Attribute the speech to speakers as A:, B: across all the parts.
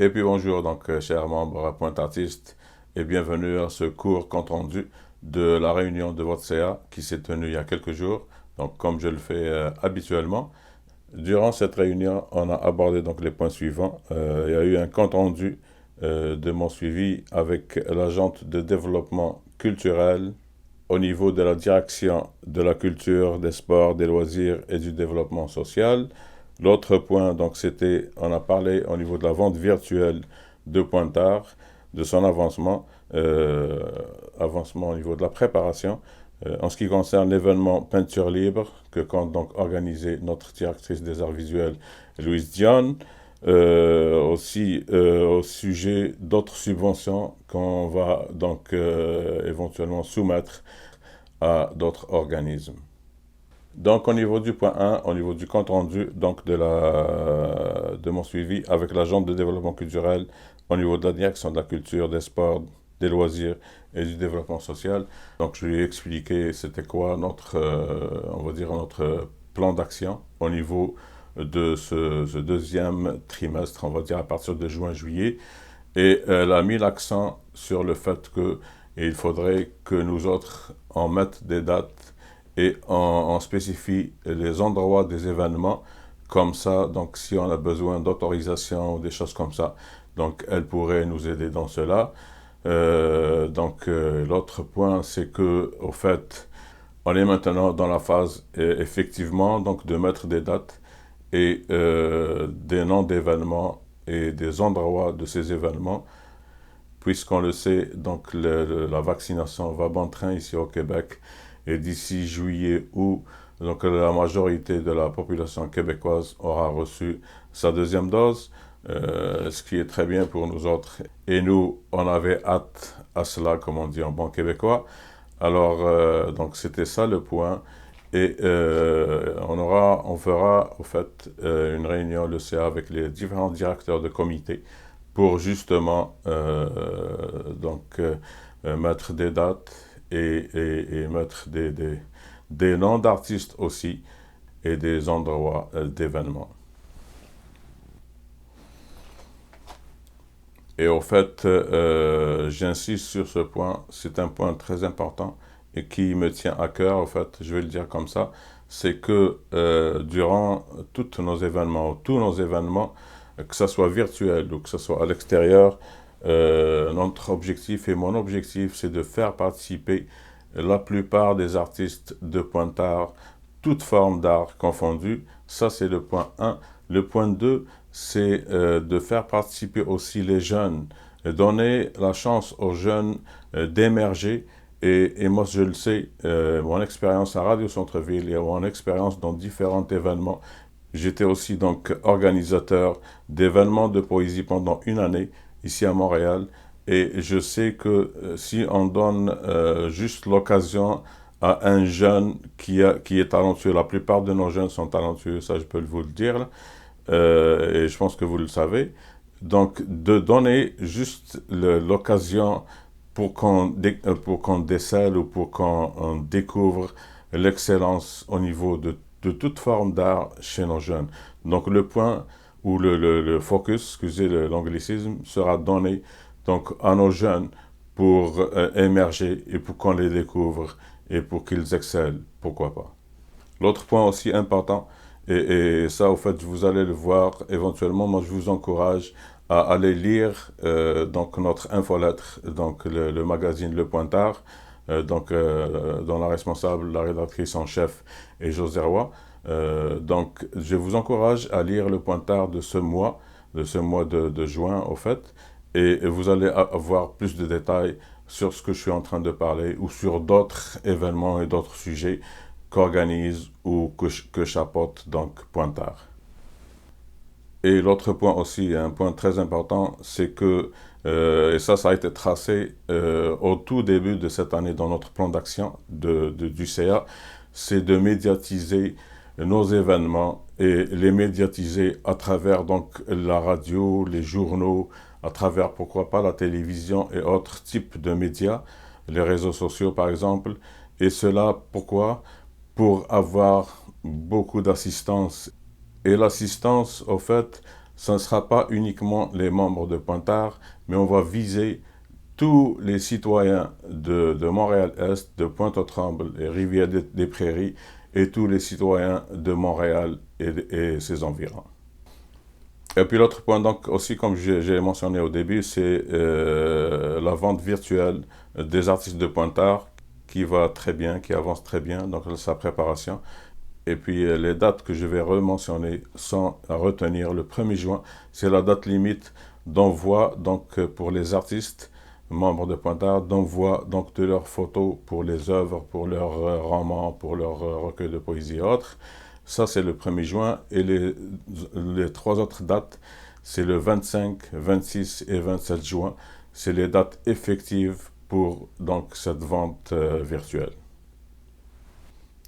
A: Et puis bonjour, donc, chers membres à Pointe Artiste, et bienvenue à ce court compte-rendu de la réunion de votre CA qui s'est tenue il y a quelques jours, donc comme je le fais habituellement. Durant cette réunion, on a abordé donc les points suivants. Il y a eu un compte-rendu de mon suivi avec l'agente de développement culturel au niveau de la direction de la culture, des sports, des loisirs et du développement social. L'autre point, donc, c'était, on a parlé au niveau de la vente virtuelle de Pointard, de son avancement, avancement au niveau de la préparation. En ce qui concerne l'événement Peinture Libre, que compte donc organiser notre directrice des arts visuels, Louise Dion, aussi au sujet d'autres subventions qu'on va donc éventuellement soumettre à d'autres organismes. Donc au niveau du point 1, au niveau du compte rendu donc de mon suivi avec l'agent de développement culturel au niveau de la direction de la culture, des sports, des loisirs et du développement social. Donc je lui ai expliqué c'était quoi notre, on va dire notre plan d'action au niveau de ce deuxième trimestre, on va dire à partir de juin-juillet. Et elle a mis l'accent sur le fait qu'il faudrait que nous autres en mettent des dates et on spécifie les endroits des événements comme ça. Donc si on a besoin d'autorisation ou des choses comme ça, donc elle pourrait nous aider dans cela. L'autre point, c'est que au fait, on est maintenant dans la phase effectivement donc de mettre des dates et des noms d'événements et des endroits de ces événements, puisqu'on le sait, donc la vaccination va bon train ici au Québec, et d'ici juillet, août, donc la majorité de la population québécoise aura reçu sa deuxième dose, ce qui est très bien pour nous autres. Et nous, on avait hâte à cela, comme on dit en bon québécois. Alors, donc c'était ça le point. Et on fera au fait une réunion, le CA, avec les différents directeurs de comité pour justement mettre des dates et mettre des noms d'artistes aussi et des endroits d'événements. Et au fait, j'insiste sur ce point, c'est un point très important et qui me tient à cœur, au fait, je vais le dire comme ça, c'est que durant tous nos événements, que ce soit virtuel ou que ce soit à l'extérieur, notre objectif et mon objectif, c'est de faire participer la plupart des artistes de Pointe-Art, toutes formes d'art confondues. Ça, c'est le point 1. Le point 2, c'est de faire participer aussi les jeunes, donner la chance aux jeunes d'émerger. Et moi, je le sais, mon expérience à Radio Centre-Ville et mon expérience dans différents événements, j'étais aussi donc organisateur d'événements de poésie pendant une année ici à Montréal. Et je sais que si on donne juste l'occasion à un jeune qui est talentueux, la plupart de nos jeunes sont talentueux, ça je peux vous le dire, là, et je pense que vous le savez. Donc, de donner juste l'occasion pour qu'on décèle ou pour qu'on découvre l'excellence au niveau de toute forme d'art chez nos jeunes. Donc, le point où le focus, excusez l'anglicisme, sera donné donc, à nos jeunes pour émerger et pour qu'on les découvre et pour qu'ils excellent, pourquoi pas. L'autre point aussi important, et ça, au fait, vous allez le voir éventuellement. Moi, je vous encourage à aller lire donc notre infolettre, donc le magazine Le Pointard, dont la responsable, la rédactrice en chef est José Roy. Donc, je vous encourage à lire Le Pointard de ce mois de juin, au fait, et vous allez avoir plus de détails sur ce que je suis en train de parler ou sur d'autres événements et d'autres sujets qu'organise ou que chapeaute donc Pointard. Et l'autre point aussi, un point très important, c'est que, et ça a été tracé au tout début de cette année dans notre plan d'action du CA, c'est de médiatiser nos événements et les médiatiser à travers donc la radio, les journaux, à travers pourquoi pas la télévision et autres types de médias, les réseaux sociaux par exemple. Et cela, pourquoi? Pour avoir beaucoup d'assistance. Et l'assistance, au fait, ce ne sera pas uniquement les membres de Pointard, mais on va viser tous les citoyens de Montréal-Est, de Pointe-aux-Trembles et Rivière-des-Prairies, et tous les citoyens de Montréal et ses environs. Et puis l'autre point, donc aussi comme j'ai mentionné au début, c'est la vente virtuelle des artistes de Pointard qui va très bien, qui avance très bien, donc sa préparation. Et puis les dates que je vais rementionner sans retenir, le 1er juin, c'est la date limite d'envoi donc pour les artistes membres de Pointard, d'envoi donc de leurs photos pour les œuvres, pour leurs romans, pour leurs recueils de poésie et autres. Ça, c'est le 1er juin. Et les 3 autres dates, c'est le 25, 26 et 27 juin. C'est les dates effectives pour donc, cette vente virtuelle.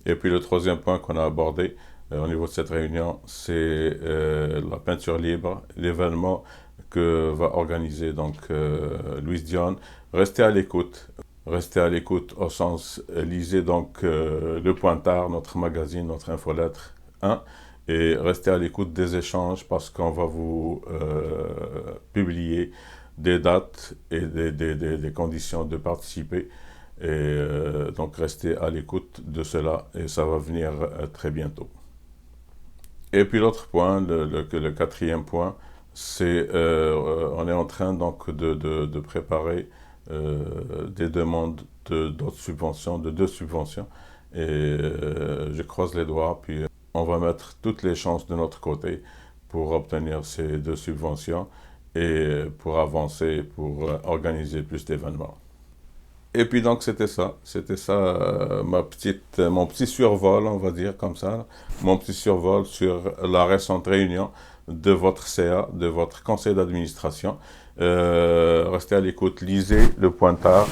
A: Et puis le 3e point qu'on a abordé au niveau de cette réunion, c'est la peinture libre, l'événement que va organiser donc Louise Dion. Restez à l'écoute. Restez à l'écoute au sens, lisez donc le Pointard, notre magazine, notre infolettre 1, et restez à l'écoute des échanges parce qu'on va vous publier des dates et des conditions de participer. Et donc restez à l'écoute de cela et ça va venir très bientôt. Et puis l'autre point, le 4e point, c'est on est en train donc de préparer des demandes d'autres subventions, de 2 subventions. Et je croise les doigts, puis on va mettre toutes les chances de notre côté pour obtenir ces 2 subventions et pour avancer, pour organiser plus d'événements. Et puis donc c'était ça mon petit survol, on va dire comme ça, mon petit survol sur la récente réunion de votre CA, de votre conseil d'administration. Restez à l'écoute, lisez le Pointard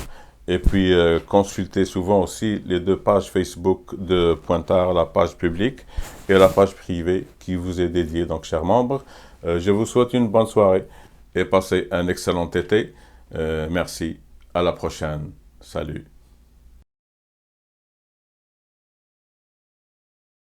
A: et puis consultez souvent aussi les 2 pages Facebook de Pointard, la page publique et la page privée qui vous est dédiée, donc chers membres. Je vous souhaite une bonne soirée et passez un excellent été. Merci, à la prochaine. Salut.